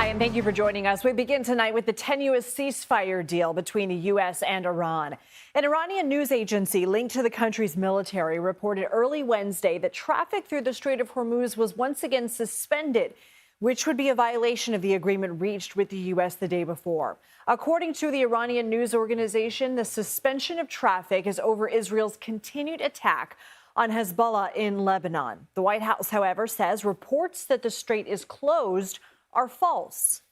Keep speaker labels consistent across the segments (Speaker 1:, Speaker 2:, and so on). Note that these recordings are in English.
Speaker 1: and thank you for joining us. We begin tonight with the tenuous ceasefire deal between the U.S. and Iran. An Iranian news agency linked to the country's military reported early Wednesday that traffic through the Strait of Hormuz was once again suspended, which would be a violation of the agreement reached with the U.S. the day before. According to the Iranian news organization, the suspension of traffic is over Israel's continued attack on Hezbollah in Lebanon. The White House, however, says reports that the strait is closed are false.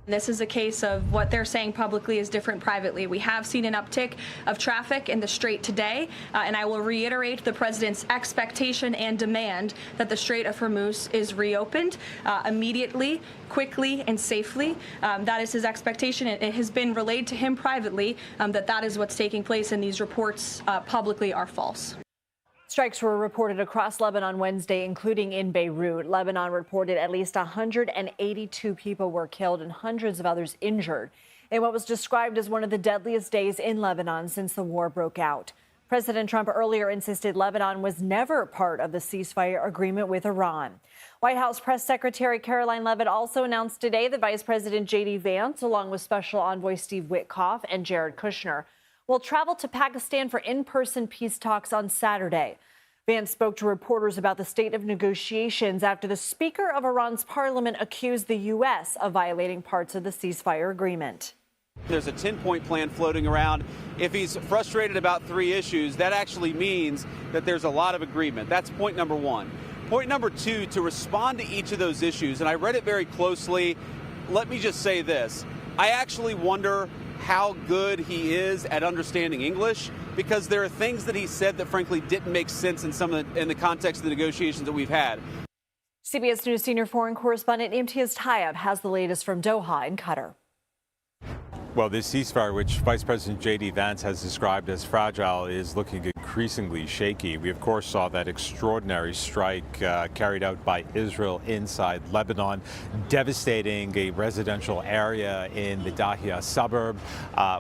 Speaker 2: This is a case of what they're saying publicly is different privately. We have seen an uptick of traffic in the Strait today, and I will reiterate the president's expectation and demand that the Strait of Hormuz is reopened immediately, quickly, and safely. That is his expectation. It has been relayed to him privately that is what's taking place, and these reports publicly are false.
Speaker 1: Strikes were reported across Lebanon Wednesday, including in Beirut. Lebanon reported at least 182 people were killed and hundreds of others injured in what was described as one of the deadliest days in Lebanon since the war broke out. President Trump earlier insisted Lebanon was never part of the ceasefire agreement with Iran. White House Press Secretary Caroline Leavitt also announced today that Vice President J.D. Vance, along with Special Envoy Steve Witkoff and Jared Kushner, will travel to Pakistan for in-person peace talks on Saturday. Vance spoke to reporters about the state of negotiations after the Speaker of Iran's parliament accused the U.S. of violating parts of the ceasefire agreement.
Speaker 3: There's a 10-point plan floating around. If he's frustrated about 3 issues, that actually means that there's a lot of agreement. That's point number 1. Point number 2, to respond to each of those issues, and I read it very closely, let me just say this. I actually wonder how good he is at understanding English, because there are things that he said that frankly didn't make sense in the context of the negotiations that we've had.
Speaker 1: CBS News senior foreign correspondent Imtiaz Tyab has the latest from Doha in Qatar.
Speaker 4: Well, this ceasefire, which Vice President J.D. Vance has described as fragile, is looking increasingly shaky. We, of course, saw that extraordinary strike carried out by Israel inside Lebanon, devastating a residential area in the Doha suburb.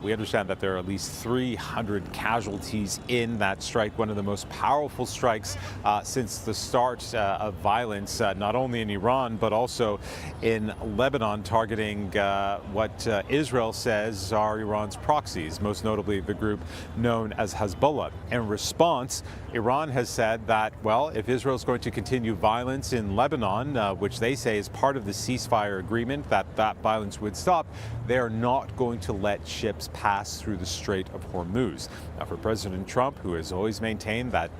Speaker 4: We understand that there are at least 300 casualties in that strike, one of the most powerful strikes since the start of violence, not only in Iran, but also in Lebanon, targeting what Israel says are Iran's proxies, most notably the group known as Hezbollah. In response, Iran has said that, well, if Israel is going to continue violence in Lebanon, which they say is part of the ceasefire agreement, that violence would stop, they are not going to let ships pass through the Strait of Hormuz. Now, for President Trump, who has always maintained that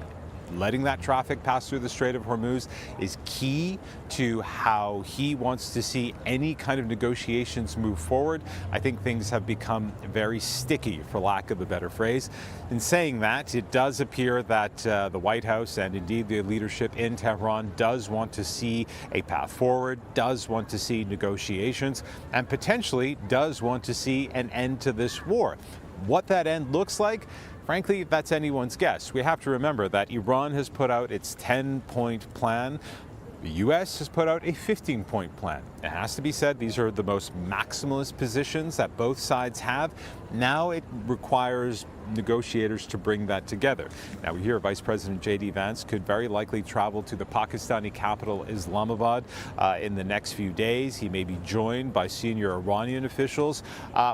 Speaker 4: letting that traffic pass through the Strait of Hormuz is key to how he wants to see any kind of negotiations move forward. I think things have become very sticky, for lack of a better phrase. In saying that, it does appear that the White House and indeed the leadership in Tehran does want to see a path forward, does want to see negotiations, and potentially does want to see an end to this war. What that end looks like, frankly, that's anyone's guess. We have to remember that Iran has put out its 10-point plan. The U.S. has put out a 15-point plan. It has to be said, these are the most maximalist positions that both sides have. Now it requires negotiators to bring that together. Now, we hear Vice President J.D. Vance could very likely travel to the Pakistani capital, Islamabad, in the next few days. He may be joined by senior Iranian officials,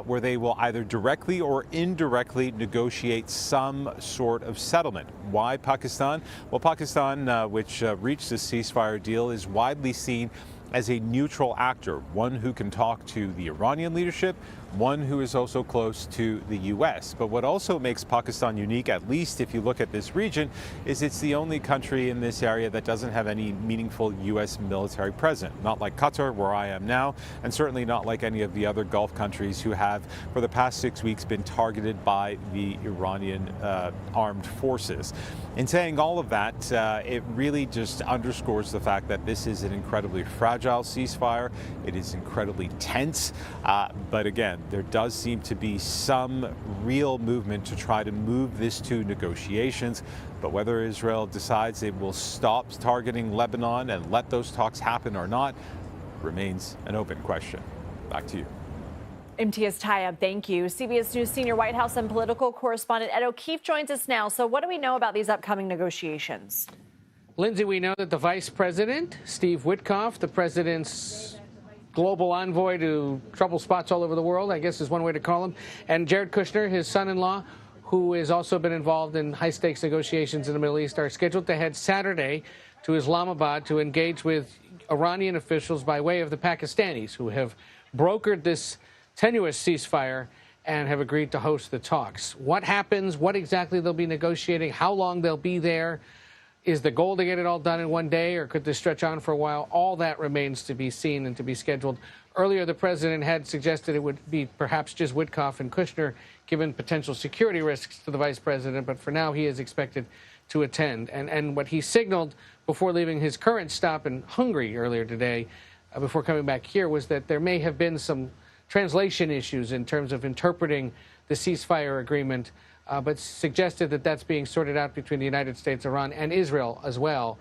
Speaker 4: where they will either directly or indirectly negotiate some sort of settlement. Why Pakistan? Well, Pakistan, which reached this ceasefire deal, is widely seen as a neutral actor, one who can talk to the Iranian leadership, one who is also close to the U.S. But what also makes Pakistan unique, at least if you look at this region, is it's the only country in this area that doesn't have any meaningful U.S. military presence. Not like Qatar, where I am now, and certainly not like any of the other Gulf countries who have, for the past 6 weeks, been targeted by the Iranian armed forces. In saying all of that, it really just underscores the fact that this is an incredibly fragile ceasefire. It is incredibly tense, but again, there does seem to be some real movement to try to move this to negotiations. But whether Israel decides it will stop targeting Lebanon and let those talks happen or not remains an open question. Back to you.
Speaker 1: Imtiaz Tyab, thank you. CBS News senior White House and political correspondent Ed O'Keefe joins us now. So what do we know about these upcoming negotiations?
Speaker 5: Lindsay, we know that the vice president, Steve Witkoff, the president's global envoy to trouble spots all over the world, I guess is one way to call him. And Jared Kushner, his son-in-law, who has also been involved in high-stakes negotiations in the Middle East, are scheduled to head Saturday to Islamabad to engage with Iranian officials by way of the Pakistanis, who have brokered this tenuous ceasefire and have agreed to host the talks. What happens, what exactly they'll be negotiating, how long they'll be there, is the goal to get it all done in one day, or could this stretch on for a while? All that remains to be seen and to be scheduled. Earlier, the president had suggested it would be perhaps just Witkoff and Kushner, given potential security risks to the vice president, but for now he is expected to attend. And what he signaled before leaving his current stop in Hungary earlier today, before coming back here, was that there may have been some translation issues in terms of interpreting the ceasefire agreement, but suggested that that's being sorted out between the United States, Iran, and Israel as well,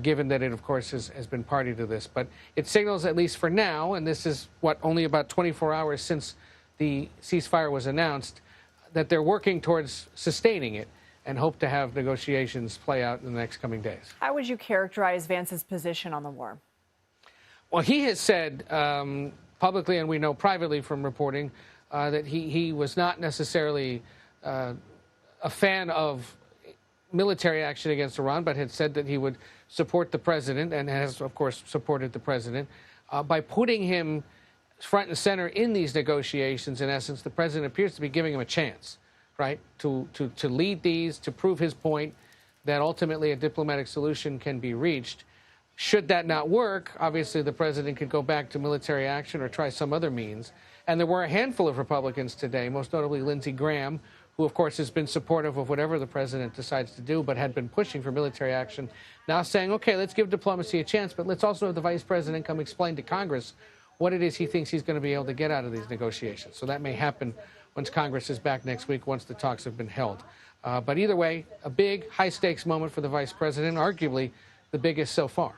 Speaker 5: given that it, of course, has been party to this. But it signals, at least for now, and this is, only about 24 hours since the ceasefire was announced, that they're working towards sustaining it and hope to have negotiations play out in the next coming days.
Speaker 1: How would you characterize Vance's position on the war?
Speaker 5: Well, he has said publicly, and we know privately from reporting, that he was not necessarily a fan of military action against Iran, but had said that he would support the president, and has, of course, supported the president. By putting him front and center in these negotiations, in essence, the president appears to be giving him a chance, right, to lead these, to prove his point that ultimately a diplomatic solution can be reached. Should that not work, obviously the president could go back to military action or try some other means. And there were a handful of Republicans today, most notably Lindsey Graham, who, of course, has been supportive of whatever the president decides to do, but had been pushing for military action, now saying, okay, let's give diplomacy a chance, but let's also have the vice president come explain to Congress what it is he thinks he's going to be able to get out of these negotiations. So that may happen once Congress is back next week, once the talks have been held. But either way, a big, high-stakes moment for the vice president, arguably the biggest so far.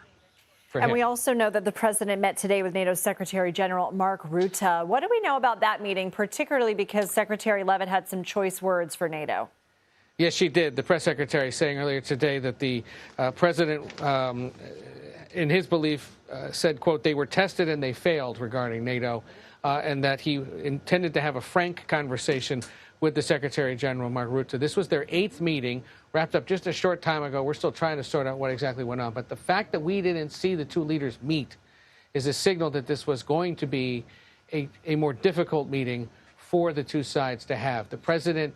Speaker 1: And we also know that the president met today with NATO Secretary General Mark Rutte. What do we know about that meeting, particularly because Secretary Leavitt had some choice words for NATO?
Speaker 5: Yes, she did. The press secretary saying earlier today that the president, in his belief, said, quote, they were tested and they failed regarding NATO, and that he intended to have a frank conversation with the Secretary General, Mark Rutte. This was their 8th meeting, wrapped up just a short time ago. We're still trying to sort out what exactly went on. But the fact that we didn't see the two leaders meet is a signal that this was going to be a more difficult meeting for the two sides to have. The president,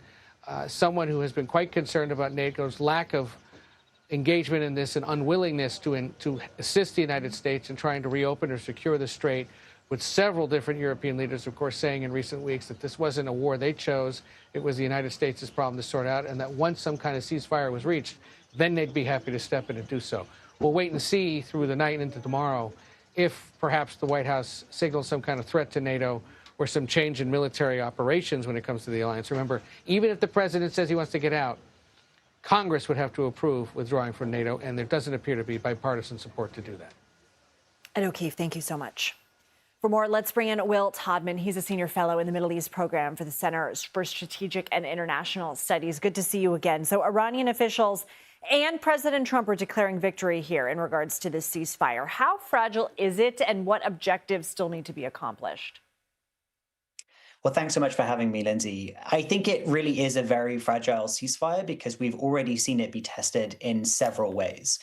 Speaker 5: someone who has been quite concerned about NATO's lack of engagement in this and unwillingness to assist the United States in trying to reopen or secure the strait, with several different European leaders, of course, saying in recent weeks that this wasn't a war they chose. It was the United States' problem to sort out, and that once some kind of ceasefire was reached, then they'd be happy to step in and do so. We'll wait and see through the night and into tomorrow if perhaps the White House signals some kind of threat to NATO or some change in military operations when it comes to the alliance. Remember, even if the president says he wants to get out, Congress would have to approve withdrawing from NATO, and there doesn't appear to be bipartisan support to do that.
Speaker 1: And O'Keefe, thank you so much. For more, let's bring in Will Todman. He's a senior fellow in the Middle East program for the Center for Strategic and International Studies. Good to see you again. So Iranian officials and President Trump are declaring victory here in regards to this ceasefire. How fragile is it, and what objectives still need to be accomplished?
Speaker 6: Well, thanks so much for having me, Lindsay. I think it really is a very fragile ceasefire because we've already seen it be tested in several ways.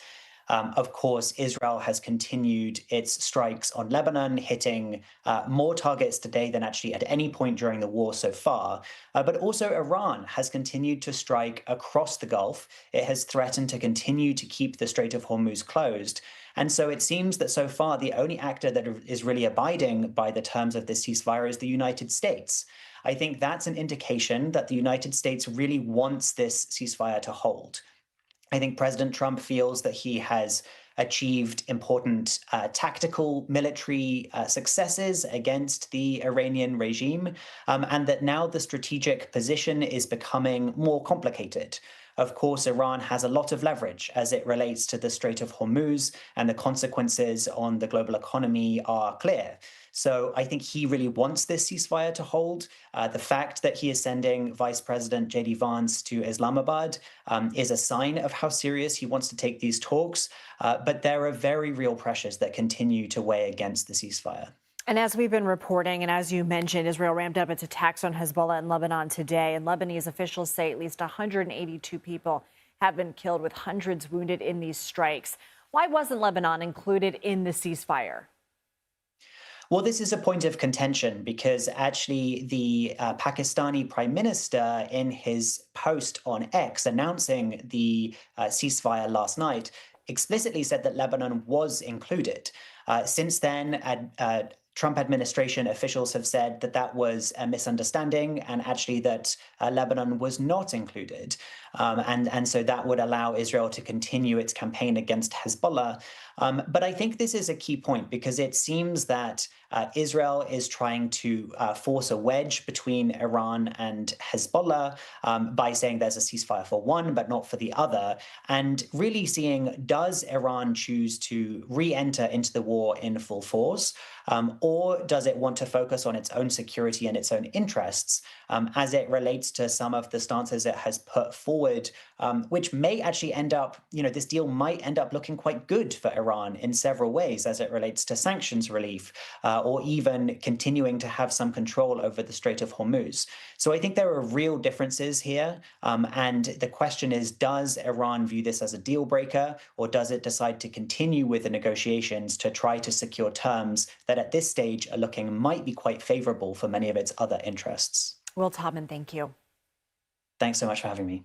Speaker 6: Of course, Israel has continued its strikes on Lebanon, hitting more targets today than actually at any point during the war so far. But also Iran has continued to strike across the Gulf. It has threatened to continue to keep the Strait of Hormuz closed. And so it seems that so far the only actor that is really abiding by the terms of this ceasefire is the United States. I think that's an indication that the United States really wants this ceasefire to hold. I think President Trump feels that he has achieved important tactical military successes against the Iranian regime, and that now the strategic position is becoming more complicated. Of course, Iran has a lot of leverage as it relates to the Strait of Hormuz, and the consequences on the global economy are clear. So I think he really wants this ceasefire to hold. The fact that he is sending Vice President J.D. Vance to Islamabad is a sign of how serious he wants to take these talks. But there are very real pressures that continue to weigh against the ceasefire.
Speaker 1: And as we've been reporting, and as you mentioned, Israel ramped up its attacks on Hezbollah in Lebanon today. And Lebanese officials say at least 182 people have been killed, with hundreds wounded in these strikes. Why wasn't Lebanon included in the ceasefire?
Speaker 6: Well, this is a point of contention because actually the Pakistani Prime Minister, in his post on X announcing the ceasefire last night, explicitly said that Lebanon was included. Since then, Trump administration officials have said that that was a misunderstanding and actually that Lebanon was not included. And so that would allow Israel to continue its campaign against Hezbollah. But I think this is a key point because it seems that Israel is trying to force a wedge between Iran and Hezbollah by saying there's a ceasefire for one, but not for the other. And really seeing, does Iran choose to re-enter into the war in full force? Or does it want to focus on its own security and its own interests as it relates to some of the stances it has put forward, which may actually end up, this deal might end up looking quite good for Iran in several ways as it relates to sanctions relief or even continuing to have some control over the Strait of Hormuz. So I think there are real differences here. And the question is, does Iran view this as a deal breaker, or does it decide to continue with the negotiations to try to secure terms that at this stage are looking might be quite favorable for many of its other interests?
Speaker 1: Will Todman, thank you.
Speaker 6: Thanks so much for having me.